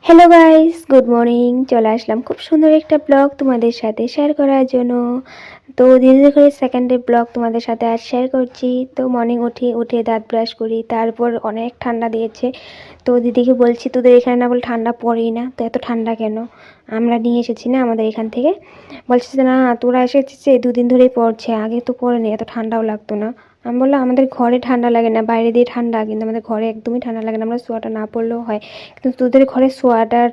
Hello guys, good morning. চলে আসলাম খুব সুন্দর একটা ব্লগ তোমাদের সাথে শেয়ার করার জন্য। তো ধীরে করে সেকেন্ডের ব্লগ তোমাদের সাথে আজ শেয়ার করছি। তো মর্নিং উঠে দাঁত ব্রাশ করি, তারপর অনেক ঠান্ডা দিয়েছে। তো দিদিকে বলছি তোদের এখানে না বলে ঠান্ডা পড়েই না, তো এত ঠান্ডা কেন? আমরা নিয়ে এসেছি না আমাদের এখান থেকে। বলছে যে না তোরা এসেছিস দুদিন ধরেই পড়ছে, আগে তো পড়েনি, এত ঠান্ডাও লাগতো না। আমি বললাম আমাদের ঘরে ঠান্ডা লাগে না, বাইরে দিয়ে ঠান্ডা, কিন্তু আমাদের ঘরে একদমই ঠান্ডা লাগে না, আমরা সোয়েটার না পরলেও হয়। কিন্তু তোদের ঘরে সোয়েটার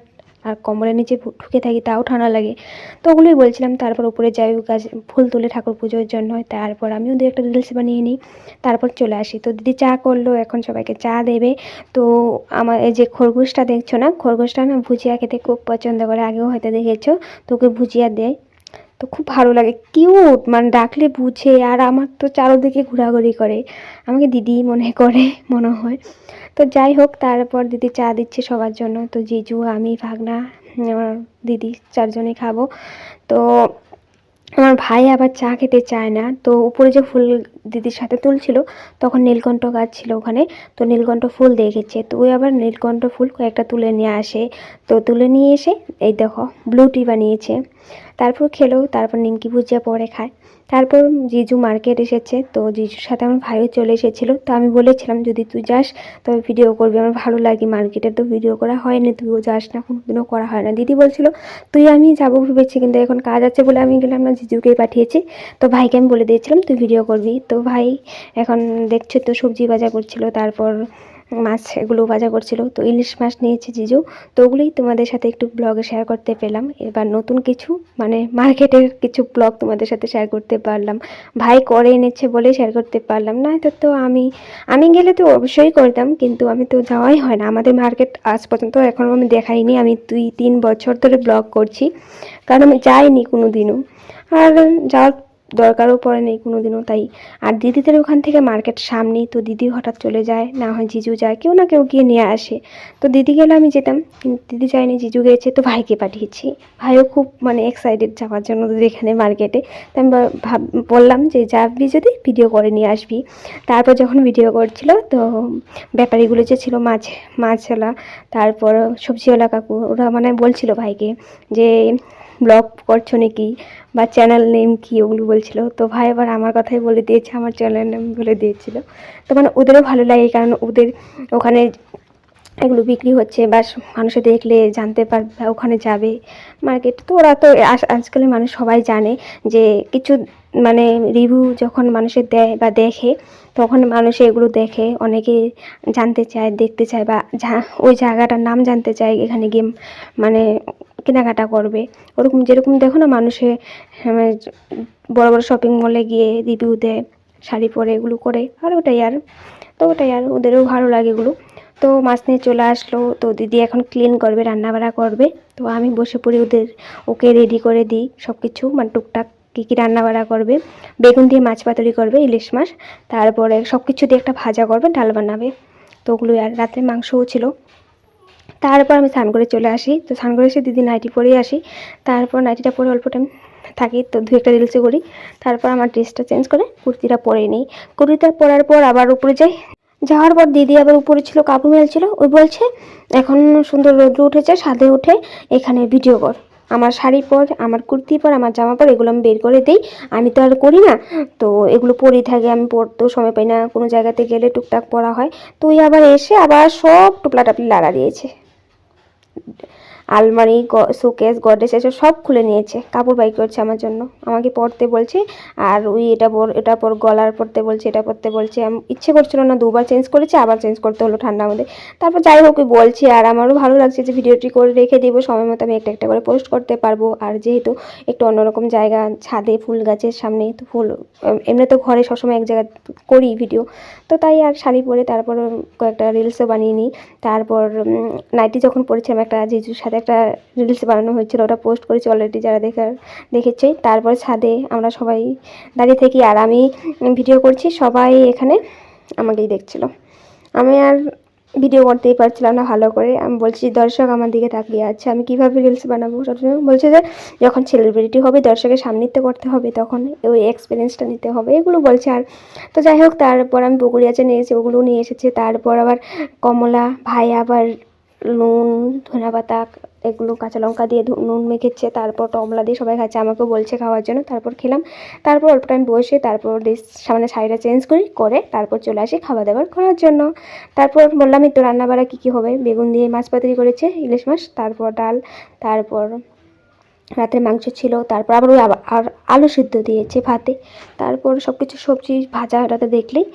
আর কম্বলের নিচে ঢুকে থাকি তাও ঠান্ডা লাগে। তো ওগুলোই বলছিলাম। তারপর উপরে যাই গাছ ফুল তুলে ঠাকুর পুজোর জন্য, তারপর আমিও দু একটা রিলস বানিয়ে নিই, তারপর চলে আসি। তো দিদি চা করলো, এখন সবাইকে চা দেবে। তো আমার এই যে খরগোশটা দেখছো না, খরগোশটা না ভুজিয়া খেতে খুব পছন্দ করে, আগেও হয়তো দেখেছো। তো ওকে ভুজিয়া দেয়, তো খুব ভালো লাগে, কিউট, মানে ডাকলে বুঝে। আর আমার তো চারোদিকে ঘোরাঘুরি করে, আমাকে দিদি মনে করে মনে হয়। তো যাই হোক, তারপর দিদি চা দিচ্ছে সবার জন্য। তো জিজু, আমি, ভাগনা, আমার দিদি চারজনে খাবো। তো আমার ভাই আবার চা খেতে চায় না। তো উপরে যে ফুল দিদির সাথে তুলছিল, তখন নীলকণ্ঠ গাছ ছিল ওখানে। তো নীলকণ্ঠ ফুল দেখেছে, তো ওই আবার নীলকণ্ঠ ফুল কয়েকটা তুলে নিয়ে আসে। তো তুলে নিয়ে এসে এই দেখো ব্লু টি বানিয়েছে, তারপর খেলো। তারপর নিমকি ভুজিয়া পরে খায়। তারপর জিজু মার্কেট এসেছে, তো জিজুর সাথে আমার ভাইও চলে এসেছিলো। তো আমি বলেছিলাম যদি তুই যাস তবে ভিডিও করবি, আমার ভালো লাগে, মার্কেটে তো ভিডিও করা হয়নি, তুইও যাস না, কোনোদিনও করা হয় না। দিদি বলছিল তুই আমি যাবো ভেবেছি, কিন্তু এখন কাজ আছে বলে আমি গেলাম না, জিজুকেই পাঠিয়েছি। তো ভাইকে আমি বলে দিয়েছিলাম তুই ভিডিও করবি। তো ভাই এখন দেখছো তো সবজি বাজার করছিল, তারপর মাছ এগুলো বাজার করছিল। তো ইলিশ মাছ নিয়েছে জিজু। তো ওগুলোই তোমাদের সাথে একটু ব্লগে শেয়ার করতে পেলাম। এবার নতুন কিছু মানে মার্কেটের কিছু ব্লগ তোমাদের সাথে শেয়ার করতে পারলাম, ভাই করে এনেছে বলে শেয়ার করতে পারলাম। না তো তো আমি গেলে তো অবশ্যই করতাম, কিন্তু আমি তো যাওয়াই হয় না আমাদের মার্কেট, আজ পর্যন্ত এখনও আমি দেখাইনি। আমি 2-3 বছর ধরে ব্লগ করছি, কারণ আমি যাইনি কোনো দিনও, আর যাওয়ার দরকারও পড়ে নেই কোনো দিনও তাই। আর দিদিদের ওখান থেকে মার্কেট সামনেই, তো দিদি হঠাৎ চলে যায়, না হয় জিজু যায়, কেউ না কেউ গিয়ে নিয়ে আসে। তো দিদি গেলে আমি যেতাম, কিন্তু দিদি যায়নি, জিজু গিয়েছে, তো ভাইকে পাঠিয়েছি। ভাইও খুব মানে এক্সাইটেড যাওয়ার জন্য দিদি এখানে মার্কেটে। তো আমি বললাম যে যাবি যদি ভিডিও করে নিয়ে আসবি। তারপর যখন ভিডিও করছিল, তো ব্যাপারীগুলো যে ছিল মাছওয়ালা, তারপর সবজিওয়ালা কাকু, ওরা মানে বলছিল ভাইকে যে ব্লগ করছো নাকি, বা চ্যানেল নেম কি, ওগুলো বলছিল। তো ভাই আবার আমার কথাই বলে দিয়েছে, আমার চ্যানেল নেম বলে দিয়েছিল। তো মানে ওদেরও ভালো লাগে, কারণ ওদের ওখানে এগুলো বিক্রি হচ্ছে, বা মানুষে দেখলে জানতে পারবে, ওখানে যাবে মার্কেট। তো ওরা তো আজকালের মানুষ সবাই জানে যে কিছু মানে রিভিউ যখন মানুষের দেয় বা দেখে, তখন মানুষে এগুলো দেখে, অনেকে জানতে চায়, দেখতে চায়, বা ওই জায়গাটার নাম জানতে চায়, এখানে গিয়ে মানে কেনাকাটা করবে। ওরকম যেরকম দেখো না মানুষে বড় বড় শপিং মলে গিয়ে রিভিউ দেয়, শাড়ি পরে এগুলো করে, আর ওটাই আর ওদেরও ভালো লাগে এগুলো। তো মাছ নিয়ে চলে আসলো, তো দিদি এখন ক্লিন করবে, রান্নাবাড়া করবে। তো আমি বসে পড়ি ওকে রেডি করে দিই সব কিছু, মানে টুকটাক কী কী রান্নাবাড়া করবে। বেগুন দিয়ে মাছ পাতুরি করবে, ইলিশ মাছ, তারপরে সব কিছু দিয়ে একটা ভাজা করবে, ডাল বানাবে। তো ওগুলোই। আর রাত্রে মাংসও ছিল। তারপর আমি স্নান করে চলে আসি। তো স্নান করে এসে দিদি নাইটি পরেই আসি। তারপর নাইটিটা পরে অল্প টাইম থাকি, তো দু একটা রিলসে করি। তারপর আমার ড্রেসটা চেঞ্জ করে কুর্তিটা পরে নিই। কুর্তিটা পরার পর আবার উপরে যাই। যাওয়ার পর দিদি আবার উপরে ছিল, কাপড় মেলছিল। ওই বলছে এখন সুন্দর রোদ্র উঠেছে, ছাদে উঠে এখানে ভিডিও কর, আমার শাড়ি পর, আমার কুর্তি পর, আমার জামা পর, এগুলো আমি বের করে দিই। আমি তো আর করি না, তো এগুলো পরেই থাকে, আমি পরতেও সময় পাই না, কোনো জায়গাতে গেলে টুকটাক পরা হয়। তো ওই আবার এসে আবার সব টুপলা টাপলি লাড়া দিয়েছে, আলমারি, শোকেস, গডরেজ এসব সব খুলে নিয়েছে, কাপড় বাই করছে আমার জন্য, আমাকে পরতে বলছে। আর ওই এটা পর গলার পরতে বলছে, এটা পরতে বলছে। আমি ইচ্ছে করছিল না, দুবার চেঞ্জ করেছে, আবার চেঞ্জ করতে হলো ঠান্ডার মধ্যে। তারপর যাই হোক ওই বলছি, আর আমারও ভালো লাগছে যে ভিডিওটি করে রেখে দেবো, সময় মতো আমি একটা একটা করে পোস্ট করতে পারবো। আর যেহেতু একটু অন্যরকম জায়গা, ছাদে ফুল গাছের সামনে, তো ফুল এমনি তো ঘরে সবসময় এক জায়গায় করি ভিডিও, তো তাই আর শাড়ি পরে তারপর কয়েকটা রিলসও বানিয়ে নিই। তারপর নাইটি যখন পরেছিলাম, একটা জিজুর সাথে একটা রিলস বানানো হয়েছিল, ওটা পোস্ট করেছি অলরেডি, যারা দেখেছে। তারপর ছাদে আমরা সবাই দাঁড়িয়ে থাকি, আর আমি ভিডিও করছি, সবাই এখানে আমাকেই দেখছিল। আমি আর ভিডিও করতেই পারছিলাম না ভালো করে। আমি বলছি দর্শক আমার দিকে তাকিয়ে আছে, আমি কীভাবে রিলস বানাবো। সবসময় বলছে যে যখন সেলিব্রিটি হবে, দর্শকের সামনেতে করতে হবে, তখন ওই এক্সপিরিয়েন্সটা নিতে হবে, এগুলো বলছে। আর তো যাই হোক, তারপর আমি পুকুরি আচার নিয়ে এসেছি, ওগুলো নিয়ে এসেছে। তারপর আবার কমলা ভাই আবার নুন, ধনেপাতা, এগুলো কাঁচা লঙ্কা দিয়ে নুন মেখেছে, তারপর টমলা দিয়ে সবাই খাচ্ছে, আমাকেও বলছে খাওয়ার জন্য। তারপর খেলাম, তারপর অল্প টাইম বসে তারপর সামনে শাড়িটা চেঞ্জ করে তারপর চলে আসি খাওয়া দাওয়ার করার জন্য। তারপর বললামই তো রান্নাবাড়া কী কী হবে, বেগুন দিয়ে মাছ পাতুরি করেছে, ইলিশ মাছ, তারপর ডাল, তারপর রাতের মাংস ছিল, তারপর আবার ওই আর আলু সিদ্ধ দিয়েছে ভাতে, তারপর সব কিছু সবজি ভাজা ওটাতে দেখলেই।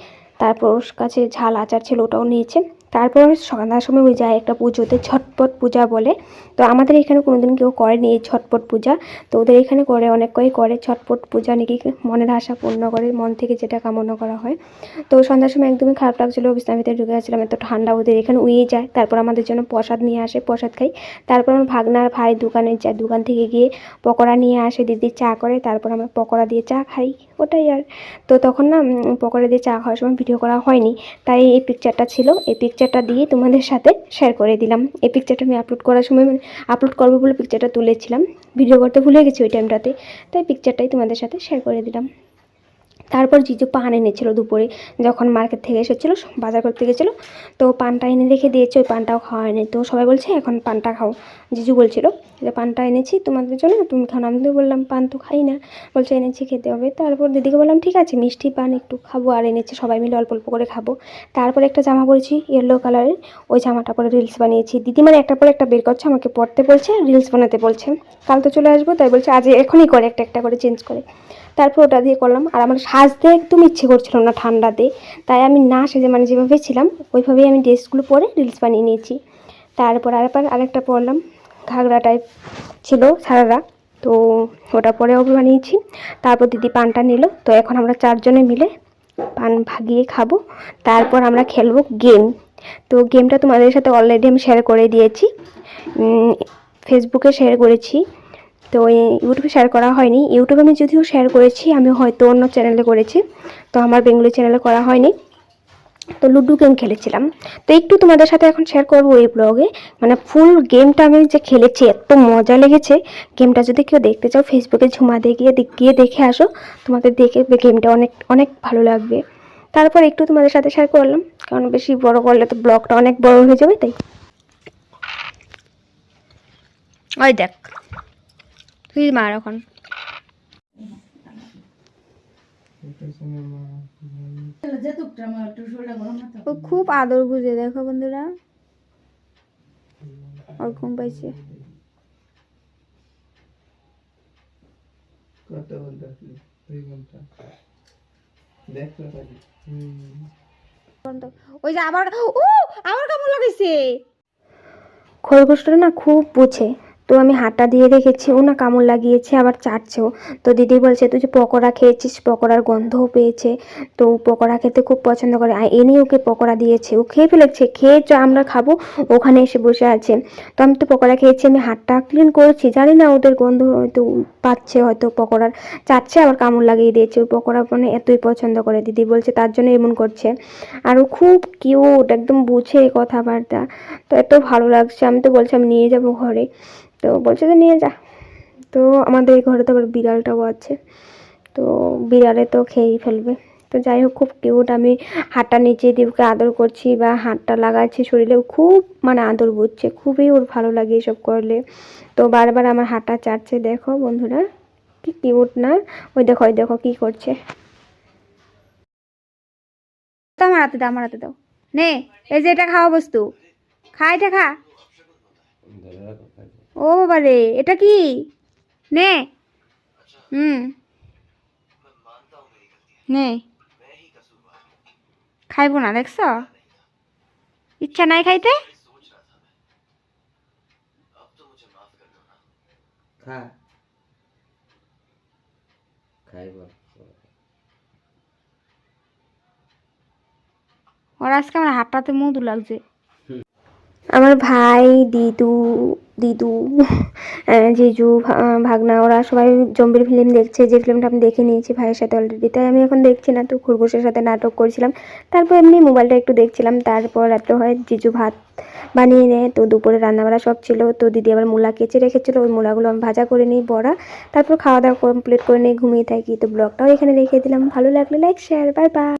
তারপর ওর কাছে ঝাল আচার ছিল, ওটাও নিয়েছে। তারপর সন্ধ্যার সময় ওই যায় একটা পুজোতে, ঝটপট পূজা বলে। তো আমাদের এখানে কোনোদিন কেউ করেনি এই ঝটপট পূজা, তো ওদের এখানে করে, অনেকেই করে ঝটপট পূজা, নাকি মনের আশা পূর্ণ করে, মন থেকে যেটা কামনা করা হয়। তো সন্ধ্যার সময় একদমই খারাপ লাগছিলো, বিছানার ভিতরে ঢুকে গেছিলাম, এত ঠান্ডা, ওদের এখানে উইয়ে যায়। তারপর আমাদের জন্য প্রসাদ নিয়ে আসে, প্রসাদ খাই। তারপর আমার ভাগনার ভাই দোকানে যায়, দোকান থেকে গিয়ে পকোড়া নিয়ে আসে, দিদি চা করে, তারপর আমরা পকোড়া দিয়ে চা খাই, ওটাই আর। তো তখন না পকোড়া দিয়ে চা খাওয়ার সময় ভিডিও করা হয়নি, তাই এই পিকচারটা ছিল, এই পিকচারটা দিয়ে তোমাদের সাথে শেয়ার করে দিলাম। এই পিকচারটা আমি আপলোড করার সময় আপলোড করবো বলে পিকচারটা তুলেছিলাম, ভিডিও করতে ভুলে গেছি ওই টাইমটাতে, তাই পিকচারটাই তোমাদের সাথে শেয়ার করে দিলাম। তারপর জিজু পান এনেছিল দুপুরে, যখন মার্কেট থেকে এসেছিলো, বাজার করতে গেছিলো, তো পানটা এনে রেখে দিয়েছে, ওই পানটাও খাওয়া হয়নি। তো সবাই বলছে এখন পানটা খাও, জিজু বলছিল যে পানটা এনেছি তোমাদের জন্য, তুমি খাও না। আমি তো বললাম পান তো খাই না, বলছে এনেছি খেতে হবে। তারপর দিদিকে বললাম ঠিক আছে মিষ্টি পান একটু খাবো, আর এনেছে সবাই মিলে অল্প অল্প করে খাবো। তারপর একটা জামা পরেছি ইয়েলো কালারের, ওই জামাটা পরে রিলস বানিয়েছি। দিদি মানে একটার পর একটা বের করছে, আমাকে পরতে বলছে, রিলস বানাতে বলছে। কাল তো চলে আসবো, তাই বলছে আজ এখনই করে, একটা একটা করে চেঞ্জ করে। তারপর ওটা দিয়ে করলাম, আর আমার সাজতে একদম ইচ্ছে করছিল না ঠান্ডাতে, তাই আমি না সেজে মানে যেভাবে ছিলাম ওইভাবেই আমি ড্রেসগুলো পরে রিলস বানিয়ে নিয়েছি। তারপর আরেকটা পরলাম, ঘাগরা টাইপ ছিল সারারা, তো ওটা পরেও বানিয়েছি। তারপর দিদি পানটা নিল, তো এখন আমরা চারজনে মিলে পান ভাগিয়ে খাবো, তারপর আমরা খেলবো গেম। তো গেমটা তোমাদের সাথে অলরেডি আমি শেয়ার করে দিয়েছি, ফেসবুকে শেয়ার করেছি, তো ইউটিউবে শেয়ার করা হয়নি। ইউটিউবে আমি যদিও শেয়ার করেছি, আমি হয়তো অন্য চ্যানেলে করেছি, তো আমার বেঙ্গলি চ্যানেলে করা হয়নি। তো লুডো গেম খেলেছিলাম, তো একটু তোমাদের সাথে এখন শেয়ার করবো এই ব্লগে, মানে ফুল গেমটা আমি যে খেলেছি, এত মজা লেগেছে। গেমটা যদি কেউ দেখতে চাও ফেসবুকে ঝুমাতে গিয়ে দেখে আসো, তোমাদের দেখে গেমটা অনেক অনেক ভালো লাগবে। তারপর একটু তোমাদের সাথে শেয়ার করলাম, কারণ বেশি বড় করলে তো ব্লগটা অনেক বড় হয়ে যাবে, তাই। ওই দেখ তুই মার এখন, ও খুব আদর বুঝে, দেখো বন্ধুরা ওর ঘুম পাইছে। ওই যে আবার কেমন লাগাইছে, খরগোশটা না খুব বুঝে। তো আমি হাঁটা দিয়ে রেখেছি, ও না কামড় লাগিয়েছে, আবার চাটছেও। তো দিদি বলছে তুই যে পকোড়া খেয়েছিস, পকোড়ার গন্ধও পেয়েছে, তো পকোড়া খেতে খুব পছন্দ করে, এনে ওকে পকোড়া দিয়েছে, ও খেয়ে ফেলেছে, খেয়ে আমরা খাবো, ওখানে এসে বসে আছে। তো আমি তো পকোড়া খেয়েছি, আমি হাতটা ক্লিন করেছি, জানি না ওদের গন্ধ হয়তো পাচ্ছে, হয়তো পকোড়ার চাটছে, আবার কামড় লাগিয়ে দিয়েছে। ওই পকোড়া মানে এতই পছন্দ করে, দিদি বলছে তার জন্য এমন করছে। আর ও খুব কিউট, একদম বুঝে কথাবার্তা, তো এত ভালো লাগছে। আমি তো বলছি আমি নিয়ে যাবো ঘরে, তো বলছে যে নিয়ে যা। তো আমাদের এই ঘরে তো আবার বিড়ালটাও আছে, তো বিড়ালে তো খেয়েই ফেলবে। তো যাই হোক খুব কিউট, আমি হাতটা নিচে দিয়ে ওকে আদর করছি বা হাতটা লাগাচ্ছি শরীরেও, খুব মানে আদর বুঝছে, খুবই ওর ভালো লাগে এসব করলে। তো বারবার আমার হাতটা চাটছে, দেখো বন্ধুরা কি কিউট না। ওই দেখো কি করছে, আমার হাতে দাও, আমার হাতে দাও, নে এই যে এটা খাওয়া বস্তু, খা এটা খা। ও বাবা রে, এটা কি, নে নে, খাইব না, দেখছ ইচ্ছা নাই খাইতে। ওর আজকে আমার হাতটাতে মধু লাগছে। আমার ভাই, দিদু দিদু জিজু, ভাগনা, ওরা সবাই জম্বির ফিল্ম দেখছে, যে ফিল্মটা আমি দেখে নিয়েছি ভাইয়ের সাথে অলরেডি, তাই আমি এখন দেখছি না। তো খরগোশের সাথে নাটক করছিলাম, তারপর এমনি মোবাইলটা একটু দেখছিলাম। তারপর রাত্রে হয় জিজু ভাত বানিয়ে নেয়, তো দুপুরে রান্নাবাড়া সব ছিল। তো দিদি আবার মূলা কেচে রেখেছিলো, ওই মূলাগুলো আমি ভাজা করে নিই বড়া, তারপর খাওয়া দাওয়া কমপ্লিট করে নিই, ঘুমিয়ে থাকি। তো ব্লগটাও এখানে রেখে দিলাম, ভালো লাগলে লাইক শেয়ার, বাই বাই।